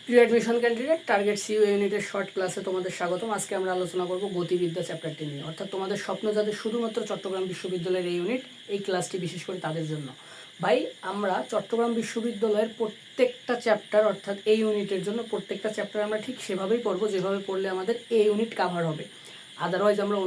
প্রিয় admission candidate, target CU ইউনিটের short ক্লাসে তোমাদের স্বাগতম। আজকে আমরা আলোচনা করব গতিবিদ্যা চ্যাপ্টারটি নিয়ে, অর্থাৎ তোমাদের স্বপ্ন যাদের শুধুমাত্র চট্টগ্রাম বিশ্ববিদ্যালয়ের এই ইউনিট, এই ক্লাসটি বিশেষ করে তাদের জন্য। ভাই, আমরা চট্টগ্রাম বিশ্ববিদ্যালয়ের প্রত্যেকটা চ্যাপ্টার, অর্থাৎ এই ইউনিটের জন্য প্রত্যেকটা চ্যাপ্টার আমরা ঠিক সেভাবেই পড়বো যেভাবে পড়লে আমাদের এই ইউনিট কাভার হবে। আদারওয়াইজ আমরা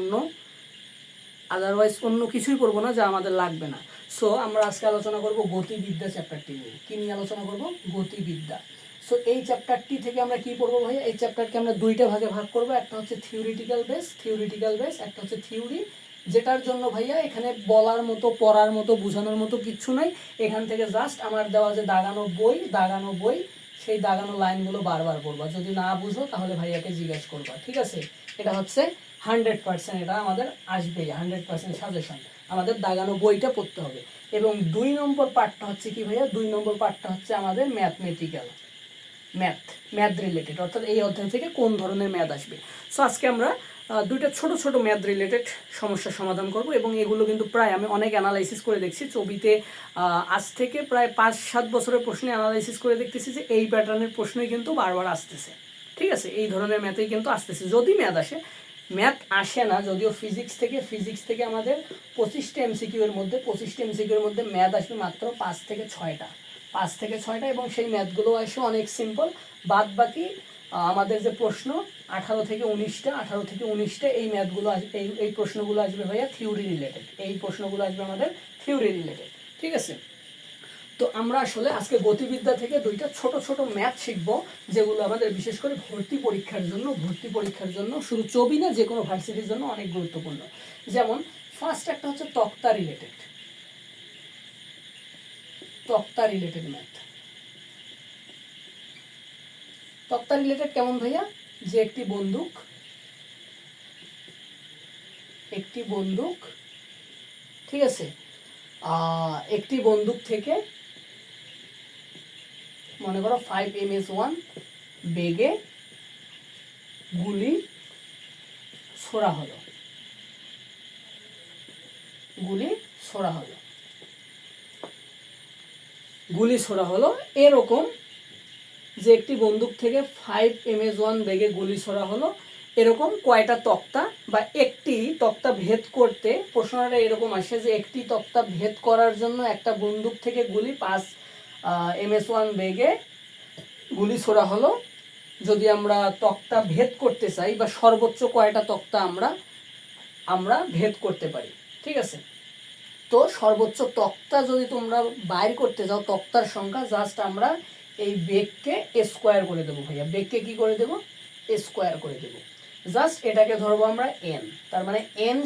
অন্য কিছুই পড়বো না যা আমাদের লাগবে না। সো আমরা আজকে আলোচনা করব গতিবিদ্যা চ্যাপ্টারটি নিয়ে। কি নিয়ে আলোচনা করব? গতিবিদ্যা। সো এই চ্যাপ্টারটি থেকে আমরা কি পড়বো ভাইয়া? এই চ্যাপ্টারকে আমরা দুইটা ভাগে ভাগ করব। একটা হচ্ছে থিওরিটিক্যাল বেস, একটা হচ্ছে থিওরি, যেটার জন্য ভাইয়া এখানে বলার মতো, পড়ার মতো, বোঝানোর মতো কিচ্ছু নাই। এখান থেকে জাস্ট আমার দেওয়া যে দাগানো বই, সেই দাগানো লাইনগুলো বারবার পড়বা। যদি না বুঝো তাহলে ভাইয়াকে জিজ্ঞেস করবা, ঠিক আছে? এটা হচ্ছে 100%, এটা আমাদের আসবেই, 100% সাজেশন। আমাদের দাগানো বইটা পড়তে হবে। এবং 2 নম্বর পার্টটা হচ্ছে কি ভাইয়া? 2 নম্বর পার্টটা হচ্ছে আমাদের ম্যাথ রিলেটেড, অর্থাৎ এই অধ্যায় থেকে কোন ধরনের ম্যাথ আসবে। সো আজকে আমরা দুইটা ছোট ছোট ম্যাথ রিলেটেড সমস্যার সমাধান করব, এবং এগুলো কিন্তু প্রায় আমি অনেক অ্যানালাইসিস করে দেখছি। ছবিতে আজ থেকে প্রায় 5-7 বছরের প্রশ্ন অ্যানালাইসিস করে দেখতেছি যে এই প্যাটার্নের প্রশ্নই কিন্তু বারবার আসতেছে, ঠিক আছে? এই ধরনের ম্যাথেই কিন্তু আসতেছে। যদি ম্যাথ আসে না, যদিও ফিজিক্স থেকে আমাদের 25টা এমসিকিউ এর মধ্যে ম্যাথ আসবে মাত্র 5 থেকে 6টা, এবং সেই ম্যাথগুলো আসে অনেক সিম্পল। বাদ বাকি আমাদের যে প্রশ্ন 18 থেকে 19টা এই ম্যাথগুলো এই প্রশ্নগুলো আসবে ভাইয়া থিওরি রিলেটেড। এই প্রশ্নগুলো আসবে আমাদের থিওরি রিলেটেড, ঠিক আছে? তো আমরা আসলে আজকে গতিবিদ্যা থেকে দুইটা ছোট ছোট ম্যাথ শিখবো, যেগুলো আমাদের বিশেষ করে ভর্তি পরীক্ষার জন্য শুধু চবি না, যে কোনো ভার্সিটির জন্য অনেক গুরুত্বপূর্ণ। যেমন ফার্স্ট একটা হচ্ছে তক্তা রিলেটেড ম্যাথ। তক্তা রিলেটেড কেমন ভাইয়া? যে একটি বন্দুক, ঠিক আছে, একটি বন্দুক থেকে মনে করো 5 ms1 বেগে গুলি ছোড়া হলো এরকম, যে একটি বন্দুক থেকে 5 ms1 বেগে গুলি ছোড়া হলো, এরকম কয়টা তক্তা বা একটি তক্তা ভেদ করতে, প্রশ্নটা এরকম আসে যে একটি তক্তা ভেদ করার জন্য একটা বন্দুক থেকে 5 ms1 বেগে গুলি ছোড়া হলো। যদি আমরা তক্তা ভেদ করতে চাই, বা সর্বোচ্চ কয়টা তক্তা আমরা ভেদ করতে পারি, ঠিক আছে? তো সর্বোচ্চ তক্তা যদি তোমরা বাইর করতে যাও, তক্তার সংখ্যা, জাস্ট আমরা এই বেগকে স্কোয়ার করে দেবো ভাইয়া। বেগকে কি করে দেবো? স্কোয়ার করে দেবো। জাস্ট এটাকে ধরবো আমরা n, তার মানে n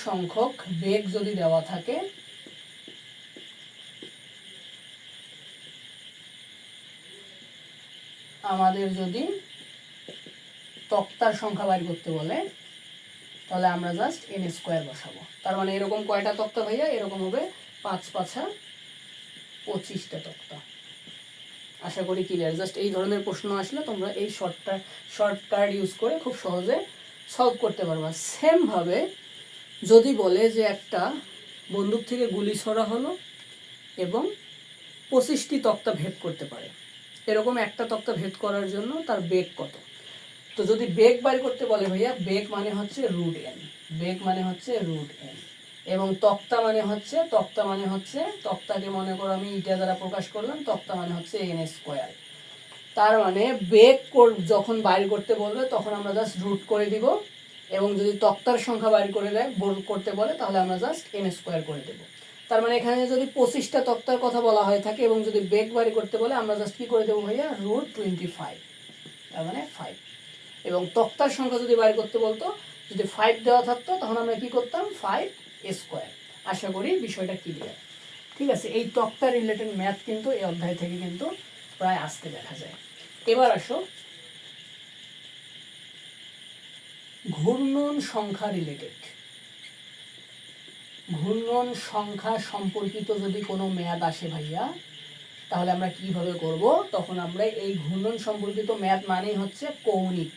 সংখ্যক বেগ যদি দেওয়া থাকে, আমাদের যদি তক্তার সংখ্যা বাইর করতে বলে, তাহলে আমরা জাস্ট n স্কোয়ার বসাবো। তার মানে এরকম কয়টা তক্তা ভাইয়া? এরকম হবে 5×5 25টা তক্তা। আশা করি ক্লিয়ার। জাস্ট এই ধরনের প্রশ্ন আসলে তোমরা এই শর্টকাট ইউজ করে খুব সহজে সলভ করতে পারবা। সেম ভাবে যদি বলে যে একটা বন্দুক থেকে গুলি ছোড়া হলো এবং 25টি তক্তা ভেদ করতে পারে, এরকম একটা তক্তা ভেদ করার জন্য তার বেগ কত? তো যদি বেগ বাইর করতে বলে ভাইয়া, বেগ মানে হচ্ছে √n, এবং তক্তা মানে হচ্ছে তক্তাকে মনে করো আমি ইটা দ্বারা প্রকাশ করলাম, তক্তা মানে হচ্ছে n স্কোয়ার। তার মানে বেগ যখন বাইর করতে বলবে তখন আমরা জাস্ট রুট করে দিব, এবং যদি তক্তার সংখ্যা বাইর করতে বলে তাহলে আমরা জাস্ট n স্কোয়ার করে দেব। তার মানে এখানে যদি 25টা তক্তার কথা বলা হয়ে থাকে এবং যদি বেগ বাইর করতে বলে, আমরা জাস্ট কি করে দেবো ভাইয়া? √25, তার মানে 5। এবং তক্তার সংখ্যা যদি বাইর করতে বলতো, যদি 5 দেওয়া থাকতো, তখন আমরা কি করতাম? 5 স্কোয়ার। আশা করি বিষয়টা ক্লিয়ার, ঠিক আছে? এই তক্তা রিলেটেড ম্যাথ কিন্তু এই অধ্যায় থেকে কিন্তু প্রায় আসতে দেখা যায়। এবার আসো ঘূর্ণন সংখ্যা সম্পর্কিত যদি কোনো ম্যাথ আসে ভাইয়া, তাহলে আমরা কিভাবে করব? তখন আমরা এই ঘূর্ণন সম্পর্কিত ম্যাথ মানেই হচ্ছে কৌণিক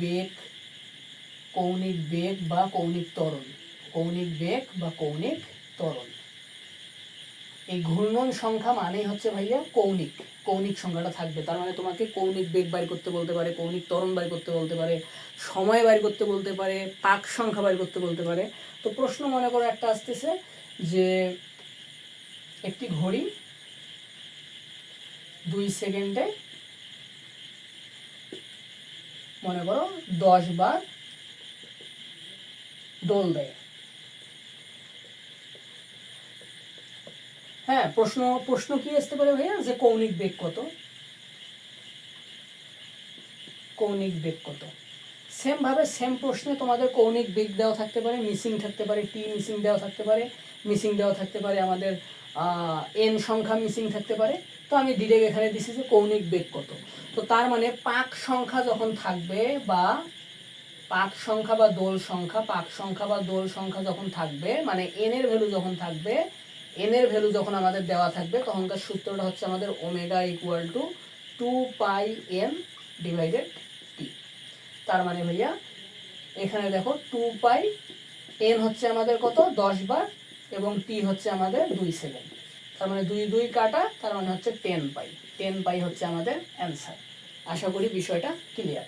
বেগ বা কৌণিক ত্বরণ। এই ঘূর্ণন সংখ্যা মানেই হচ্ছে ভাইয়া কৌণিক, কৌণিক সংখ্যাটা থাকবে। তার মানে তোমাকে কৌণিক বেগ বাইর করতে বলতে পারে, কৌণিক ত্বরণ বাইর করতে বলতে পারে, সময় বাইর করতে বলতে পারে, পাক সংখ্যা বাইর করতে বলতে পারে। তো প্রশ্ন মনে করো একটা আসতেছে যে একটি ঘড়ি 2 সেকেন্ডে মনে করো 10 বার দোল দেয়। হ্যাঁ, প্রশ্ন কি আসতে পারে ভাইয়া যে কৌণিক বেগ কত, কৌণিক বেগ কত। সেম ভাবে সেম প্রশ্নে তোমাদের কৌণিক বেগ দেওয়া থাকতে পারে, মিসিং থাকতে পারে, টি মিসিং দেওয়া থাকতে পারে, মিসিং দেওয়া থাকতে পারে আমাদের এন সংখ্যা মিসিং থাকতে পারে। তো আমি ডিরেক্ট এখানে দিছি যে কৌণিক বেগ কত। তো তার মানে পাক সংখ্যা যখন থাকবে বা পাক সংখ্যা বা দোল সংখ্যা, পাক সংখ্যা বা দোল সংখ্যা যখন থাকবে, মানে এন এর ভ্যালু যখন থাকবে, এন এর ভ্যালু যখন আমাদের দেওয়া থাকবে, তখনকার সূত্রটা হচ্ছে আমাদের omega equal to 2 πn divided T. তার মানে ভাইয়া এখানে দেখো 2 πn হচ্ছে আমাদের কত 10 বার এবং টি হচ্ছে আমাদের 2 সেকেন্ড। তার মানে 2 2 কাটা, তার মানে হচ্ছে 10 π। 10 π হচ্ছে আমাদের অ্যান্সার। আশা করি বিষয়টা ক্লিয়ার।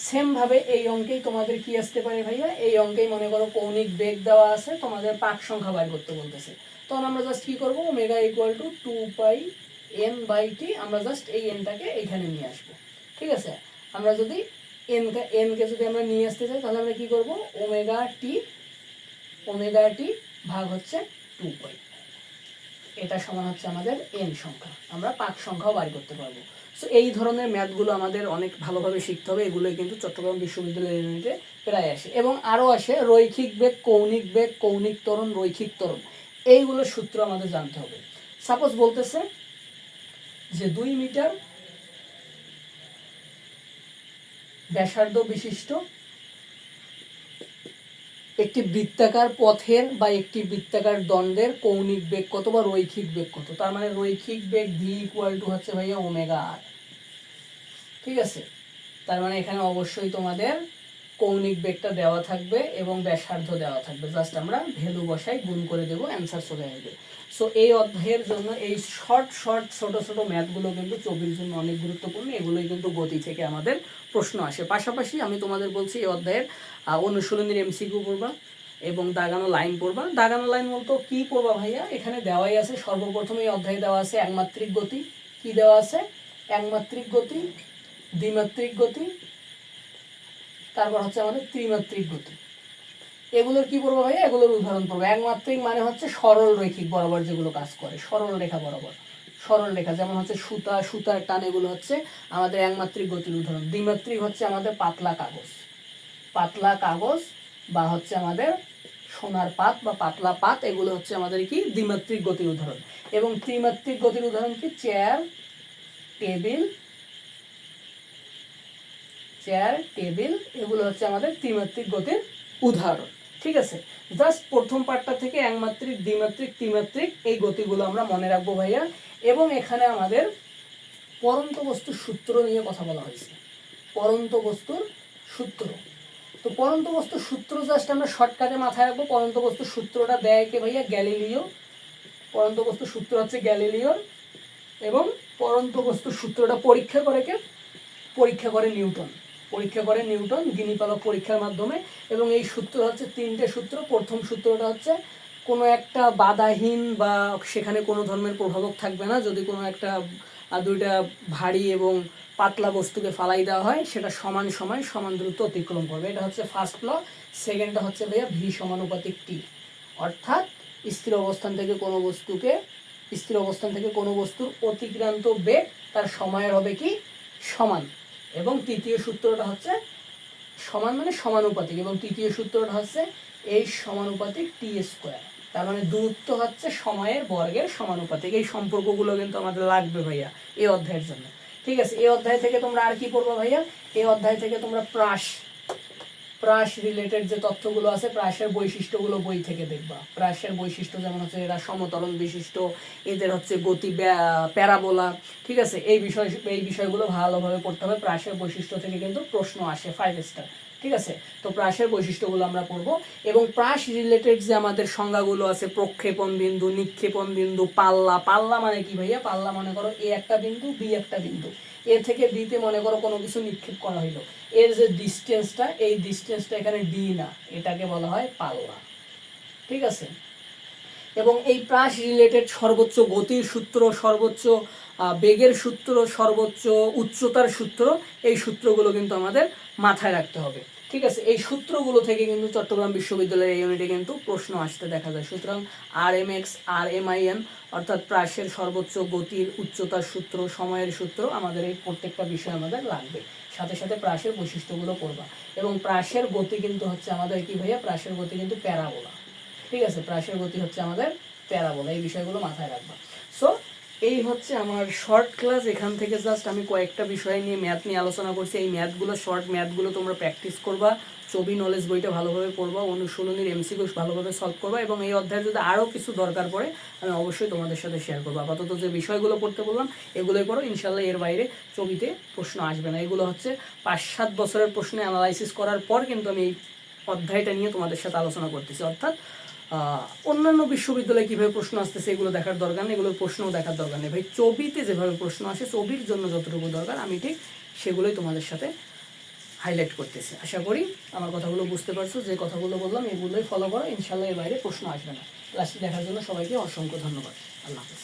সেম ভাবে এই অঙ্কেই তোমাদের কি আসতে পারে ভাইয়া, এই অঙ্কেই মনে করো কৌণিক বেগ দেওয়া আছে, তোমাদের পাক সংখ্যা বাইর করতে বলতেছে। তখন আমরা জাস্ট কি করবো, ওমেগা ইকুয়াল টু 2 πn/t, আমরা জাস্ট এই এনটাকে এইখানে নিয়ে আসবো। ঠিক আছে, আমরা যদি এনকে যদি আমরা নিয়ে আসতে চাই তাহলে আমরা কি করব, ওমেগা টি ভাগ হচ্ছে 2 π, এটা সমান হচ্ছে আমাদের এন সংখ্যা। আমরা পাক সংখ্যাও বাইর করতে পারবো। সো এই ধরনের ম্যাথগুলো আমাদের অনেক ভালোভাবে শিখতে হবে। এগুলোই কিন্তু চট্টগ্রাম বিশ্ববিদ্যালয়ের ইউনিটে প্রায় আসে এবং আরও আসে রৈখিক বেগ, কৌণিক ত্বরণ, রৈখিক ত্বরণ, এইগুলোর সূত্র আমাদের জানতে হবে। সাপোজ বলতেছে যে 2 মিটার ব্যাসার্ধ বিশিষ্ট একটি বৃত্তাকার পথের বা একটি বৃত্তাকার দণ্ডের কৌণিক বেগ কত বা রৈখিক বেগ কত। তার মানে রৈখিক বেগ ভি ইকুয়াল টু হচ্ছে ভাইয়া ওমেগা আর। ঠিক আছে, তার মানে এখানে অবশ্যই তোমাদের কৌণিক বেগটা দেওয়া থাকবে এবং ব্যাসার্ধ দেওয়া থাকবে। জাস্ট আমরা ভ্যালু বসাই, গুণ করে দেবো, অ্যান্সার চলে আসবে। সো এই অধ্যায়ের জন্য এই শর্ট ছোট ছোট ম্যাথগুলো কিন্তু চবির জন্য অনেক গুরুত্বপূর্ণ। এগুলোই কিন্তু গতি থেকে আমাদের প্রশ্ন আসে। পাশাপাশি আমি তোমাদের বলছি এই অধ্যায়ের অনুশীলনীর এমসিকিউ পড়বা এবং দাগানো লাইন পড়বা। দাগানো লাইন বলতো কি পড়বা ভাইয়া, এখানে দেওয়াই আছে। সর্বপ্রথম এই অধ্যায়ে দেওয়া আছে একমাত্রিক গতি। কি দেওয়া আছে, একমাত্রিক গতি, দ্বিমাত্রিক গতি, তারপর হচ্ছে আমাদের ত্রিমাত্রিক গতি। এগুলোর কি পড়বো ভাইয়া, এগুলোর উদাহরণ পড়বো। একমাত্রিক মানে হচ্ছে সরল রৈখিক বরাবর যেগুলো কাজ করে, সরল রেখা বরাবর, সরল রেখা, যেমন হচ্ছে সুতার টান, এগুলো হচ্ছে আমাদের একমাত্রিক গতির উদাহরণ। দ্বিমাত্রিক হচ্ছে আমাদের পাতলা কাগজ বা হচ্ছে আমাদের সোনার পাত বা পাতলা পাত, এগুলো হচ্ছে আমাদের কি দ্বিমাত্রিক গতির উদাহরণ। এবং ত্রিমাত্রিক গতির উদাহরণ কি, চেয়ার, টেবিল, এগুলো হচ্ছে আমাদের ত্রিমাত্রিক গতির উদাহরণ। ঠিক আছে, জাস্ট প্রথম পার্টটা থেকে একমাত্রিক, দ্বিমাত্রিক, ত্রিমাত্রিক এই গতিগুলো আমরা মনে রাখবো ভাইয়া। এবং এখানে আমাদের পরন্ত বস্তুর সূত্র নিয়ে কথা বলা হয়েছে, পরন্ত বস্তুর সূত্র। তো পরন্ত বস্তুর সূত্র জাস্ট আমরা শর্টকাটে মাথায় রাখবো। পরন্ত বস্তুর সূত্রটা দেয় কে ভাইয়া, গ্যালিলিও। পরন্ত বস্তুর সূত্র হচ্ছে গ্যালিলিওর এবং পরন্ত বস্তুর সূত্রটা পরীক্ষা করে নিউটন গিনিপালক পরীক্ষার মাধ্যমে। এবং এই সূত্র হচ্ছে 3টে সূত্র। প্রথম সূত্রটা হচ্ছে কোনো একটা বাধাহীন বা সেখানে কোনো ধরনের প্রভাবক থাকবে না যদি কোনো একটা দুইটা ভারী এবং পাতলা বস্তুকে ফালাই দেওয়া হয়, সেটা সমান সময় সমান দ্রুত অতিক্রম করবে। এটা হচ্ছে ফার্স্ট ল। সেকেন্ডটা হচ্ছে ভাইয়া ভি সমানুপাতিক টি, অর্থাৎ স্থির অবস্থান থেকে কোনো বস্তুর অতিক্রান্ত বেগ তার সময়ের হবে কি সমান। এবং তৃতীয় সূত্রটা হচ্ছে সমান মানে সমানুপাতিক, এবং তৃতীয় সূত্রটা হচ্ছে এই সমানুপাতিক টি স্কোয়ার। তার মানে দূরত্ব হচ্ছে সময়ের বর্গের সমানুপাতিক। এই সম্পর্কগুলো কিন্তু আমাদের লাগবে ভাইয়া এই অধ্যায়ের জন্য। ঠিক আছে, এই অধ্যায় থেকে তোমরা আর কি পড়বা ভাইয়া, এই অধ্যায় থেকে তোমরা প্রাস রিলেটেড যে তথ্যগুলো আছে, প্রাসের বৈশিষ্ট্যগুলো বই থেকে দেখবা। প্রাসের বৈশিষ্ট্য যেমন হচ্ছে এরা সমতরণ বিশিষ্ট, এদের হচ্ছে গতি প্যারাবোলা। ঠিক আছে, এই বিষয়গুলো ভালোভাবে পড়তে হবে। প্রাসের বৈশিষ্ট্য থেকে কিন্তু প্রশ্ন আসে 5 স্টার। ঠিক আছে। তো প্রাসের বৈশিষ্ট্যগুলো আমরা পড়বো এবং প্রাস রিলেটেড যে আমাদের সংজ্ঞাগুলো আছে, প্রক্ষেপণ বিন্দু, নিক্ষেপণ বিন্দু, পাল্লা। পাল্লা মানে কি ভাইয়া? পাল্লা মনে করো এ একটা বিন্দু, বি একটা বিন্দু, এ থেকে বিতে মনে করো কোনো কিছু নিক্ষেপ করা হইলো, এর যে ডিস্টেন্সটা, এই ডিস্টেন্সটা এখানে ডি না, এটাকে বলা হয় পাল্লা। ঠিক আছে। এবং এই প্রাস রিলেটেড সর্বোচ্চ গতির সূত্র, সর্বোচ্চ বেগের সূত্র, সর্বোচ্চ উচ্চতার সূত্র, এই সূত্রগুলো কিন্তু আমাদের মাথায় রাখতে হবে। ঠিক আছে। এই সূত্রগুলো থেকে কিন্তু চট্টগ্রাম বিশ্ববিদ্যালয়ের এই ইউনিটে কিন্তু প্রশ্ন আসতে দেখা যায়। সুতরাং RMX, RMIN অর্থাৎ প্রাসের সর্বোচ্চ গতির উচ্চতার সূত্র, সময়ের সূত্র আমাদের এই প্রত্যেকটা বিষয় আমাদের লাগবে। সাথে সাথে প্রাসের বৈশিষ্ট্যগুলো পড়বা। এবং প্রাসের গতি কিন্তু হচ্ছে আমাদের কি ভাইয়া? প্রাসের গতি কিন্তু প্যারাবোলা। ঠিক আছে। প্রাসের গতি হচ্ছে আমাদের প্যারাবোলা। এই বিষয়গুলো মাথায় রাখবা। সো এই হচ্ছে আমার শর্ট ক্লাস। এখান থেকে জাস্ট আমি কয়েকটা বিষয় নিয়ে ম্যাথ নিয়ে আলোচনা করছি। এই ম্যাথগুলো, শর্ট ম্যাথগুলো তোমরা প্র্যাকটিস করবা, ছবি নলেজ বইটা ভালোভাবে পড়বা, অনুশীলনীর MCQ ভালোভাবে সলভ করবা এবং এই অধ্যায়ে যদি আরও কিছু দরকার পড়ে আমি অবশ্যই তোমাদের সাথে শেয়ার করবো। আপাতত যে বিষয়গুলো পড়তে বললাম এগুলোই পড়ো, ইনশাল্লাহ এর বাইরে ছবিতে প্রশ্ন আসবে না। এগুলো হচ্ছে 5-7 বছরের প্রশ্নে অ্যানালাইসিস করার পর কিন্তু আমি এই অধ্যায়টা নিয়ে তোমাদের সাথে আলোচনা করতেছি। অর্থাৎ অন্যান্য বিশ্ববিদ্যালয়ে কীভাবে প্রশ্ন আসতেছে এগুলো দেখার দরকার নেই, এগুলোর প্রশ্নও দেখার দরকার নেই ভাই। ছবিতে যেভাবে প্রশ্ন আসে, ছবির জন্য যতটুকু দরকার আমি ঠিক সেগুলোই তোমাদের সাথে হাইলাইট করতেছি। আশা করি আমার কথাগুলো বুঝতে পারছো। যে কথাগুলো বললাম এগুলোই ফলো করো, ইনশাল্লাহ এর বাইরে প্রশ্ন আসবে না। ক্লাসটি দেখার জন্য সবাইকে অসংখ্য ধন্যবাদ। আল্লাহ হাফেজ।